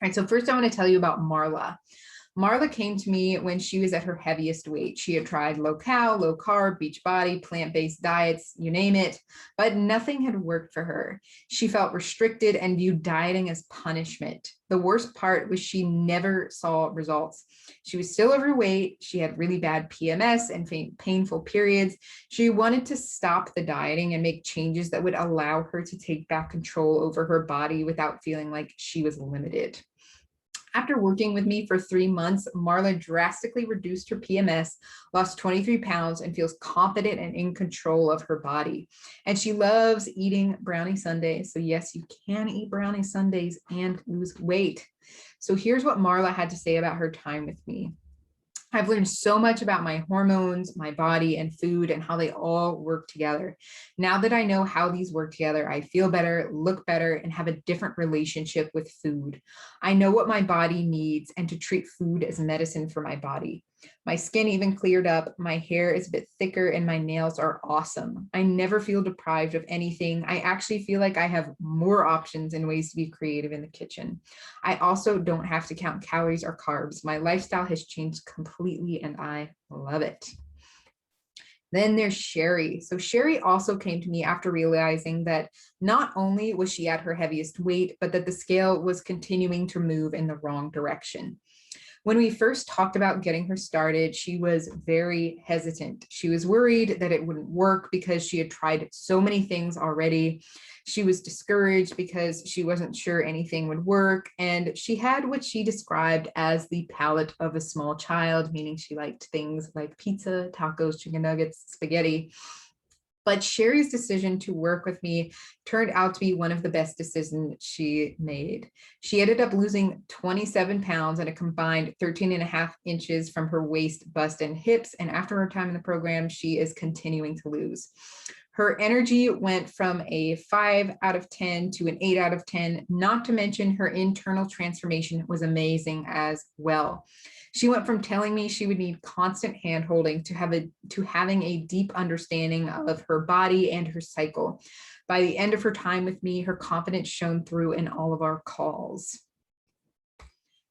right, so first I want to tell you about Marla. Marla came to me when she was at her heaviest weight. She had tried low-cal, low-carb, beachbody, plant-based diets, you name it, but nothing had worked for her. She felt restricted and viewed dieting as punishment. The worst part was she never saw results. She was still overweight. She had really bad PMS and painful periods. She wanted to stop the dieting and make changes that would allow her to take back control over her body without feeling like she was limited. After working with me for 3 months, Marla drastically reduced her PMS, lost 23 pounds, and feels confident and in control of her body. And she loves eating brownie sundaes. So yes, you can eat brownie sundaes and lose weight. So here's what Marla had to say about her time with me. I've learned so much about my hormones, my body, and food, and how they all work together. Now that I know how these work together, I feel better, look better, and have a different relationship with food. I know what my body needs and to treat food as medicine for my body. My skin even cleared up, my hair is a bit thicker, and my nails are awesome. I never feel deprived of anything. I actually feel like I have more options and ways to be creative in the kitchen. I also don't have to count calories or carbs. My lifestyle has changed completely, and I love it. Then there's Sherry. So Sherry also came to me after realizing that not only was she at her heaviest weight, but that the scale was continuing to move in the wrong direction. When we first talked about getting her started, she was very hesitant. She was worried that it wouldn't work because she had tried so many things already. She was discouraged because she wasn't sure anything would work. And she had what she described as the palate of a small child, meaning she liked things like pizza, tacos, chicken nuggets, spaghetti. But Sherry's decision to work with me turned out to be one of the best decisions she made. She ended up losing 27 pounds and a combined 13 and a half inches from her waist, bust, and hips. And after her time in the program, she is continuing to lose. Her energy went from a 5 out of 10 to an 8 out of 10, not to mention her internal transformation was amazing as well. She went from telling me she would need constant handholding to having a deep understanding of her body and her cycle. By the end of her time with me, her confidence shone through in all of our calls.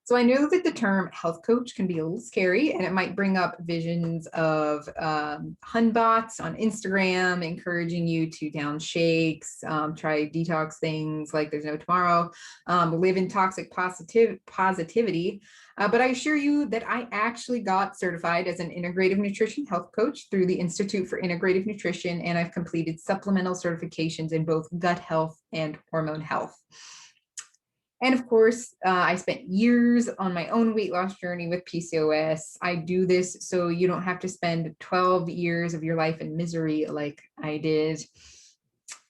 So I know that the term health coach can be a little scary, and it might bring up visions of hun bots on Instagram, encouraging you to down shakes, try detox things like there's no tomorrow, live in toxic positivity. But I assure you that I actually got certified as an integrative nutrition health coach through the Institute for Integrative Nutrition, and I've completed supplemental certifications in both gut health and hormone health. And of course, I spent years on my own weight loss journey with PCOS. I do this so you don't have to spend 12 years of your life in misery like I did.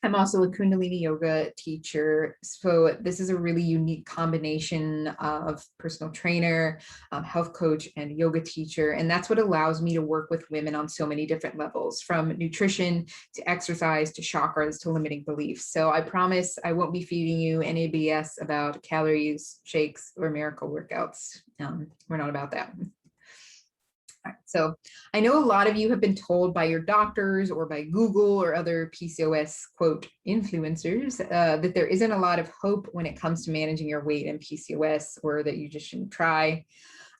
I'm also a Kundalini yoga teacher. So this is a really unique combination of personal trainer, health coach, and yoga teacher. And that's what allows me to work with women on so many different levels, from nutrition to exercise to chakras to limiting beliefs. So I promise I won't be feeding you any BS about calories, shakes, or miracle workouts. We're not about that. So I know a lot of you have been told by your doctors or by Google or other PCOS quote influencers that there isn't a lot of hope when it comes to managing your weight and PCOS, or that you just shouldn't try,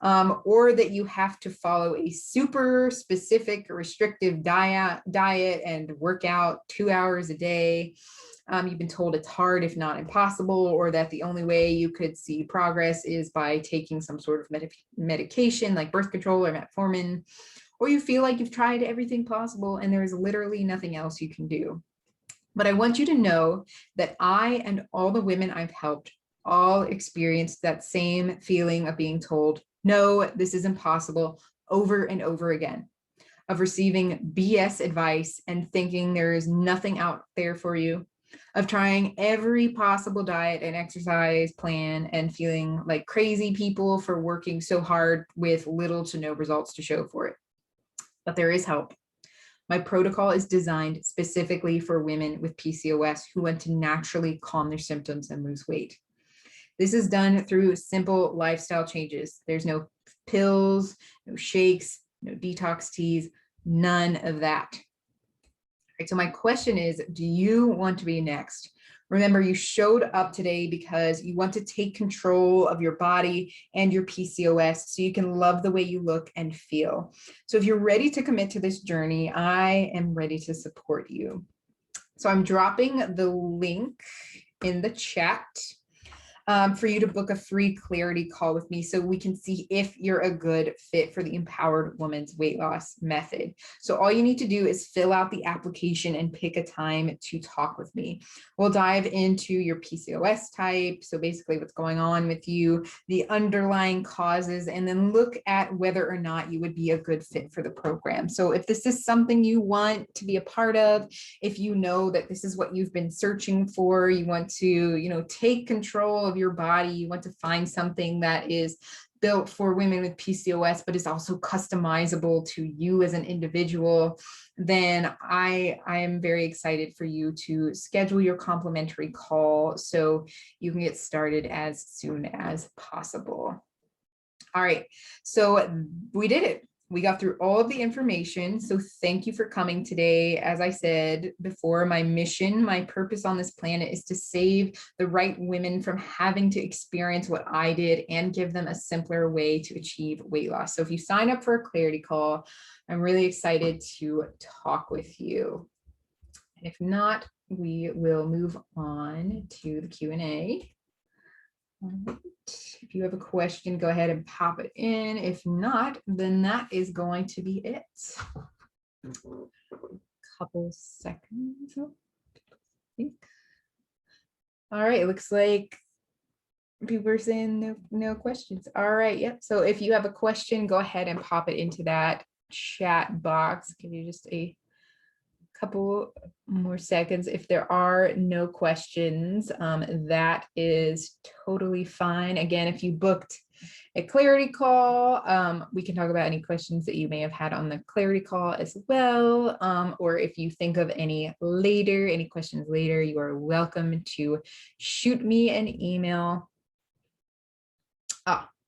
or that you have to follow a super specific restrictive diet and work out 2 hours a day. You've been told it's hard, if not impossible, or that the only way you could see progress is by taking some sort of medication like birth control or metformin, or you feel like you've tried everything possible and there's literally nothing else you can do. But I want you to know that I and all the women I've helped all experienced that same feeling of being told, no, this is impossible, over and over again, of receiving BS advice and thinking there is nothing out there for you, of trying every possible diet and exercise plan and feeling like crazy people for working so hard with little to no results to show for it. But there is help. My protocol is designed specifically for women with PCOS who want to naturally calm their symptoms and lose weight. This is done through simple lifestyle changes. There's no pills, no shakes, no detox teas, none of that. So my question is, do you want to be next? Remember, you showed up today because you want to take control of your body and your PCOS so you can love the way you look and feel. So if you're ready to commit to this journey, I am ready to support you. So I'm dropping the link in the chat for you to book a free clarity call with me so we can see if you're a good fit for the Empowered Woman's Weight Loss Method. So all you need to do is fill out the application and pick a time to talk with me. We'll dive into your PCOS type, so basically what's going on with you, the underlying causes, and then look at whether or not you would be a good fit for the program. So if this is something you want to be a part of, if you know that this is what you've been searching for, you want to, take control of your body, you want to find something that is built for women with PCOS, but is also customizable to you as an individual, then I am very excited for you to schedule your complimentary call so you can get started as soon as possible. All right, so we did it. We got through all of the information. So thank you for coming today. As I said before, my mission, my purpose on this planet is to save the right women from having to experience what I did and give them a simpler way to achieve weight loss. So if you sign up for a clarity call, I'm really excited to talk with you. And if not, we will move on to the Q&A. All right. If you have a question, go ahead and pop it in. If not, then that is going to be it. Couple seconds. All right, it looks like people are saying no questions. All right, yep. So if you have a question, go ahead and pop it into that chat box. Give you just a couple more seconds. If there are no questions, that is totally fine. Again, if you booked a clarity call, we can talk about any questions that you may have had on the clarity call as well. Or if you think of any questions later, you are welcome to shoot me an email.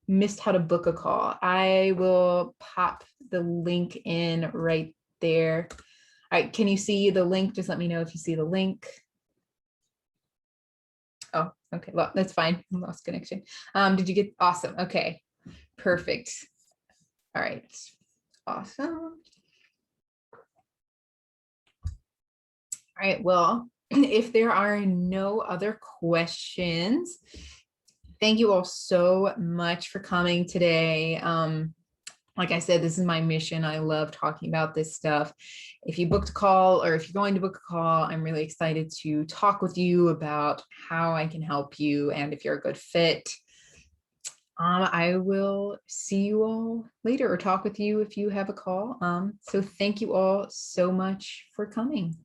Missed how to book a call. I will pop the link in right there. All right, can you see the link? Just let me know if you see the link. Oh, okay, well, that's fine. Lost connection. Did you get, awesome, okay, perfect. All right, awesome. All right, well, if there are no other questions, thank you all so much for coming today. Like I said, this is my mission. I love talking about this stuff. If you booked a call or if you're going to book a call, I'm really excited to talk with you about how I can help you and if you're a good fit. I will see you all later or talk with you if you have a call. So thank you all so much for coming.